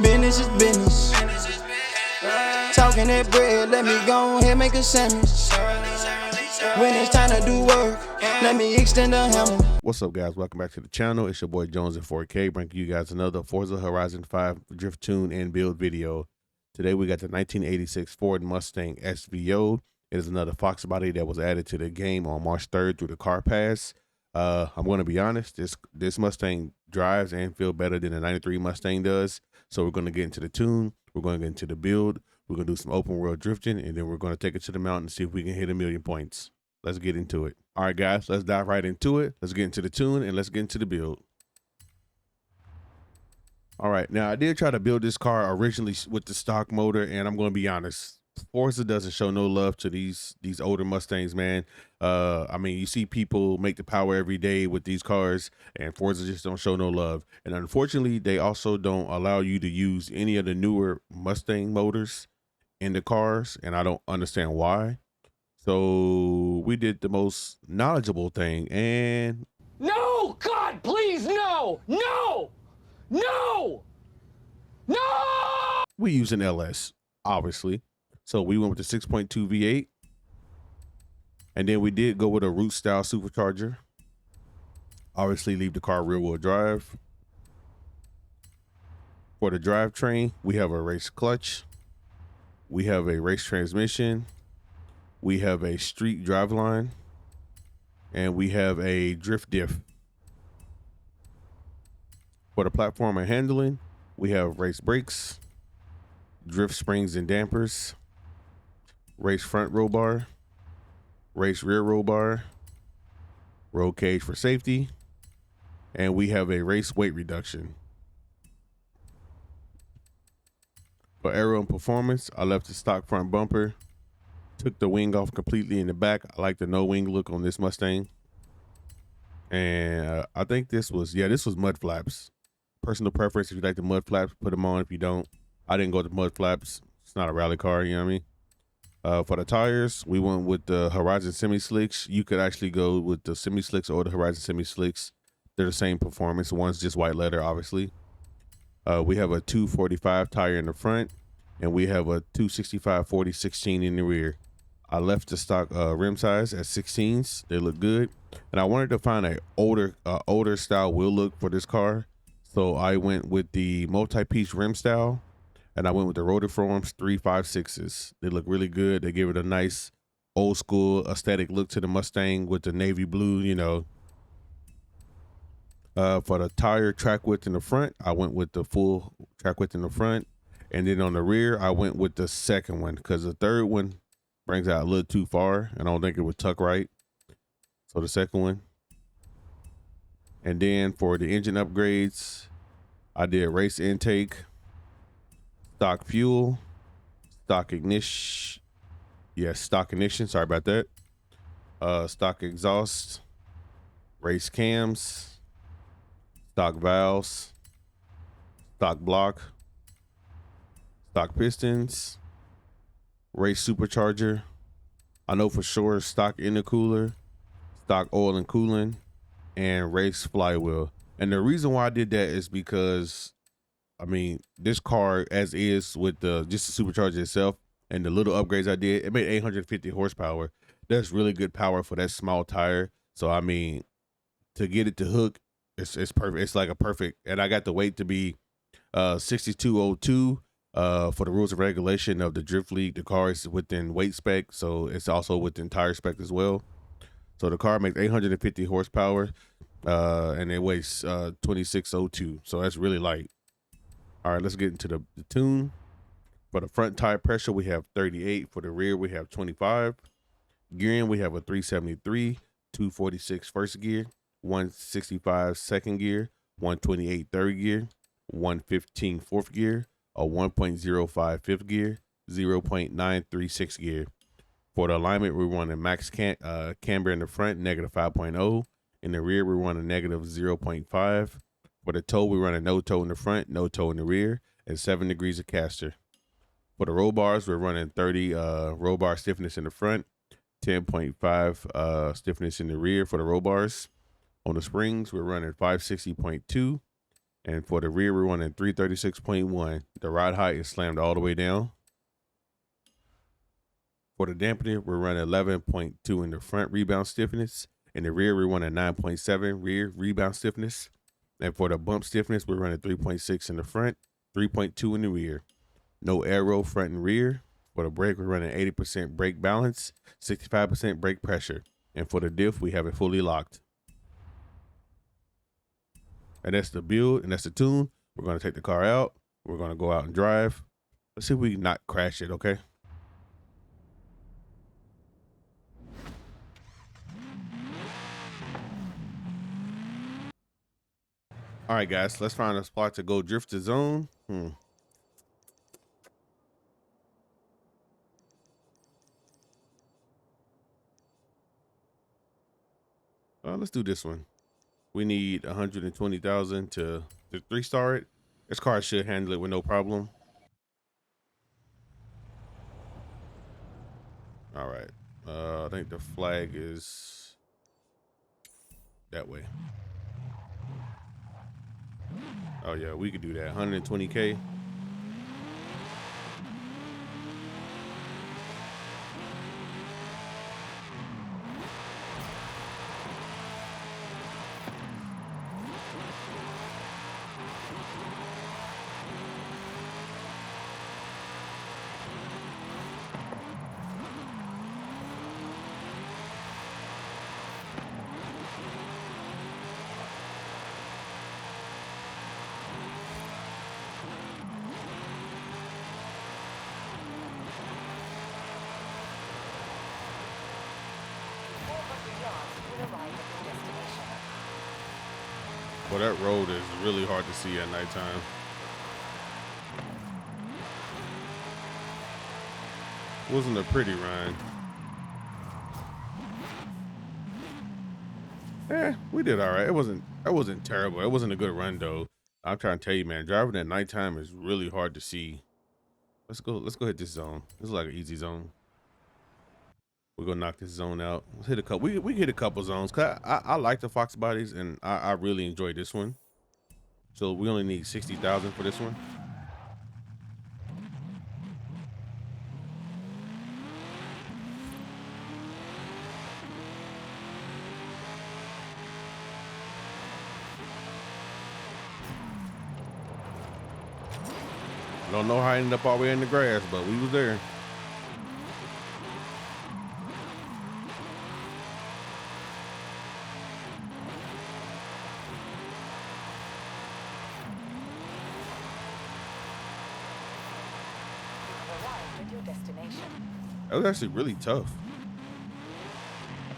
Business is business. Talking that bread, let me go ahead make a sandwich. When it's time to do work, let me extend the hammer. What's up, guys? Welcome back to the channel. It's your boy Jones in 4K, bringing you guys another Forza Horizon 5 drift tune and build video. Today we got the 1986 Ford Mustang SVO. It is another Fox body that was added to the game on March 3rd through the car pass. I'm going to be honest, this Mustang drives and feels better than the 93 Mustang does. So we're going to get into the tune, we're going to get into the build, we're going to do some open world drifting, and then we're going to take it to the mountain and see if we can hit 1,000,000 points. Let's get into it. All right, guys, let's dive right into it. Let's get into the tune and let's get into the build. All right, now I did try to build this car originally with the stock motor, and I'm going to be honest, Forza doesn't show no love to these older Mustangs, man. I mean, you see people make the power every day with these cars, and Forza just don't show no love. And unfortunately, they also don't allow you to use any of the newer Mustang motors in the cars, and I don't understand why. So we did the most knowledgeable thing, and no, God, please, no, no, no, no. we use an LS, obviously. So we went with the 6.2 V8, and then we did go with a root style supercharger. Obviously, leave the car rear wheel drive. For the drivetrain, we have a race clutch. We have a race transmission. We have a street driveline, and we have a drift diff. For the platform and handling, we have race brakes, drift springs and dampers, race front roll bar, race rear roll bar, roll cage for safety, and we have a race weight reduction. For aero and performance, I left the stock front bumper, took the wing off completely in the back. I like the no wing look on this Mustang. And I think this was mud flaps. Personal preference. If you like the mud flaps, put them on. If you don't, I didn't go with the mud flaps. It's not a rally car, you know what I mean? For the tires, we went with the Horizon Semi Slicks. You could actually go with the Semi Slicks or the Horizon Semi Slicks. They're the same performance. One's just white leather, obviously. We have a 245 tire in the front, and we have a 265 40/16 in the rear. I left the stock rim size at 16s. They look good, and I wanted to find a older style wheel look for this car, so I went with the multi-piece rim style, and I went with the Rotiforms 356s. They look really good. They give it a nice old school aesthetic look to the Mustang with the navy blue, you know. For the tire track width in the front, I went with the full track width in the front, and then on the rear, I went with the second one because the third one brings out a little too far, and I don't think it would tuck right. So the second one. And then for the engine upgrades, I did race intake, stock fuel, stock ignition. Yes, stock ignition. Sorry about that. Stock exhaust, race cams, stock valves, stock block, stock pistons, race supercharger. I know for sure stock intercooler, stock oil and coolant, and race flywheel. And the reason why I did that is because, I mean, this car as is with just the supercharger itself and the little upgrades I did, it made 850 horsepower. That's really good power for that small tire. So I mean, to get it to hook, it's perfect. It's like a perfect. And I got the weight to be 6202. For the rules and regulation of the Drift League, the car is within weight spec, so it's also within tire spec as well. So the car makes 850 horsepower, and it weighs 2602, so that's really light. All right, let's get into the tune. For the front tire pressure, we have 38. For the rear, we have 25. Gearing, we have a 373, 246 first gear, 165 second gear, 128 third gear, 115 fourth gear, a 1.05 fifth gear, 0.93 sixth gear. For the alignment, we're running max camber in the front, -5.0. In the rear, we're running -0.5. For the toe, we run a no toe in the front, no toe in the rear, and 7 degrees of caster. For the roll bars, we're running 30 roll bar stiffness in the front, 10.5 stiffness in the rear for the roll bars. On the springs, we're running 560.2 And for the rear, we're running 336.1. The ride height is slammed all the way down. For the dampener, we're running 11.2 in the front rebound stiffness. In the rear, we're running 9.7 rear rebound stiffness. And for the bump stiffness, we're running 3.6 in the front, 3.2 in the rear. No aero front and rear. For the brake, we're running 80% brake balance, 65% brake pressure. And for the diff, we have it fully locked. And that's the build, and that's the tune. We're going to take the car out. We're going to go out and drive. Let's see if we can not crash it, okay? All right, guys, let's find a spot to go drift the zone. Let's do this one. We need 120,000 to 3-star it. This car should handle it with no problem. All right. I think the flag is that way. Oh yeah, we could do that. 120K. Well, that road is really hard to see at nighttime. Wasn't a pretty ride. We did all right. That wasn't terrible. It wasn't a good run though. I'm trying to tell you, man, driving at nighttime is really hard to see. Let's go hit this zone. This is like an easy zone. We're gonna knock this zone out. Let's hit a couple. We can hit a couple zones. Cause I like the Fox bodies, and I really enjoy this one. So we only need 60,000 for this one. Don't know how I ended up all the way in the grass, but we was there. That was actually really tough.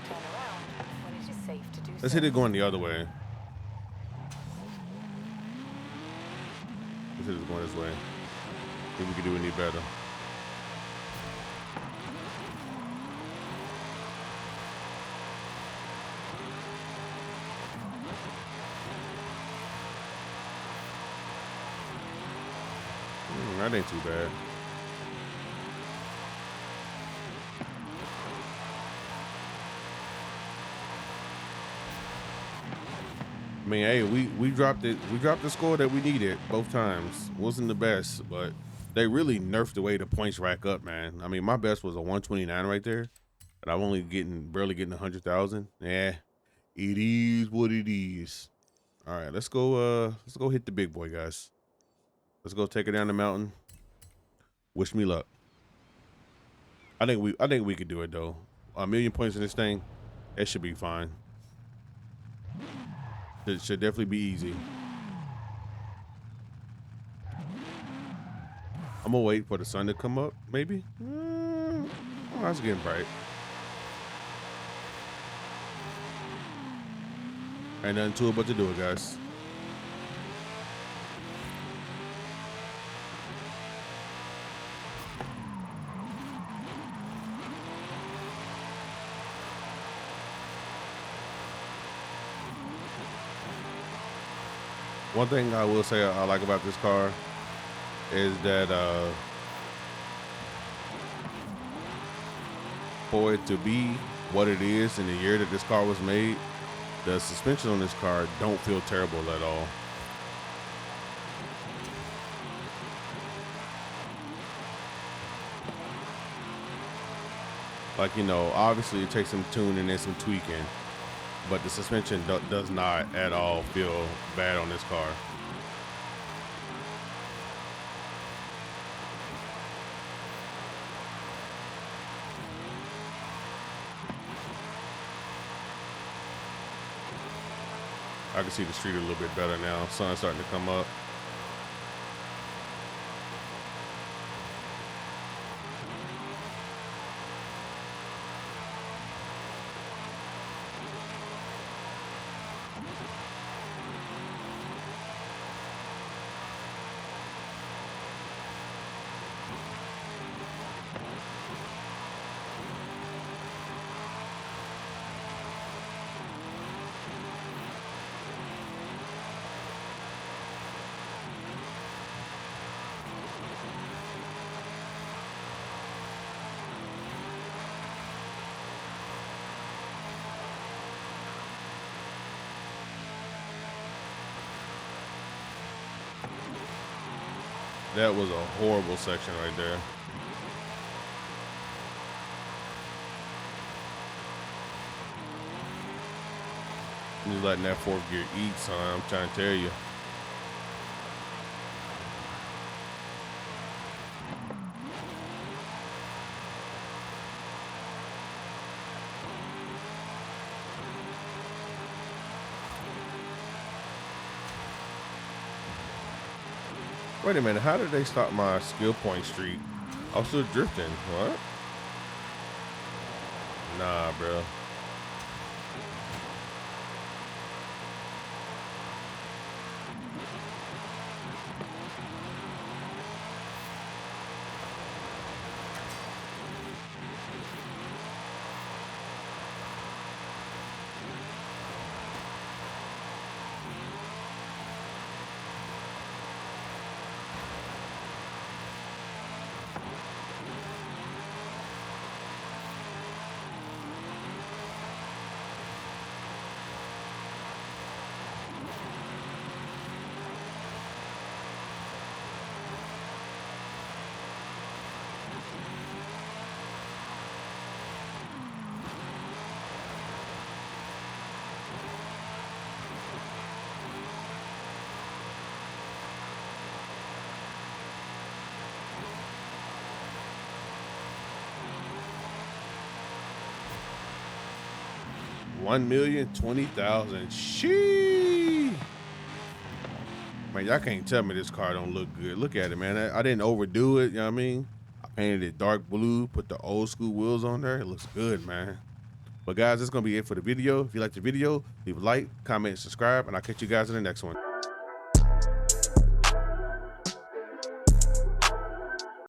Turn around when it is safe to do so. Let's hit it going the other way. Let's hit it going this way. Think we can do any better. That ain't too bad. I mean, hey, we dropped it. We dropped the score that we needed both times. Wasn't the best, but they really nerfed the way the points rack up, man. I mean, my best was a 129 right there, and I'm only barely getting 100,000. Yeah, it is what it is. All right, let's go hit the big boy, guys. Let's go take it down the mountain. Wish me luck. I think we could do it though. 1,000,000 points in this thing, it should be fine. It should definitely be easy. I'm gonna wait for the sun to come up, maybe. Oh, it's getting bright. Ain't nothing to it but to do it, guys. One thing I will say I like about this car is that for it to be what it is in the year that this car was made, the suspension on this car don't feel terrible at all. Like, you know, obviously it takes some tuning and some tweaking, but the suspension does not at all feel bad on this car. I can see the street a little bit better now. Sun's starting to come up. That was a horrible section right there. Just letting that fourth gear eat, son. I'm trying to tell you. Wait a minute, how did they stop my skill point streak? I was still drifting. What? Nah, bro. $1,020,000. Sheesh. Man, y'all can't tell me this car don't look good. Look at it, man. I didn't overdo it, you know what I mean? I painted it dark blue, put the old school wheels on there. It looks good, man. But guys, that's gonna be it for the video. If you liked the video, leave a like, comment, subscribe, and I'll catch you guys in the next one.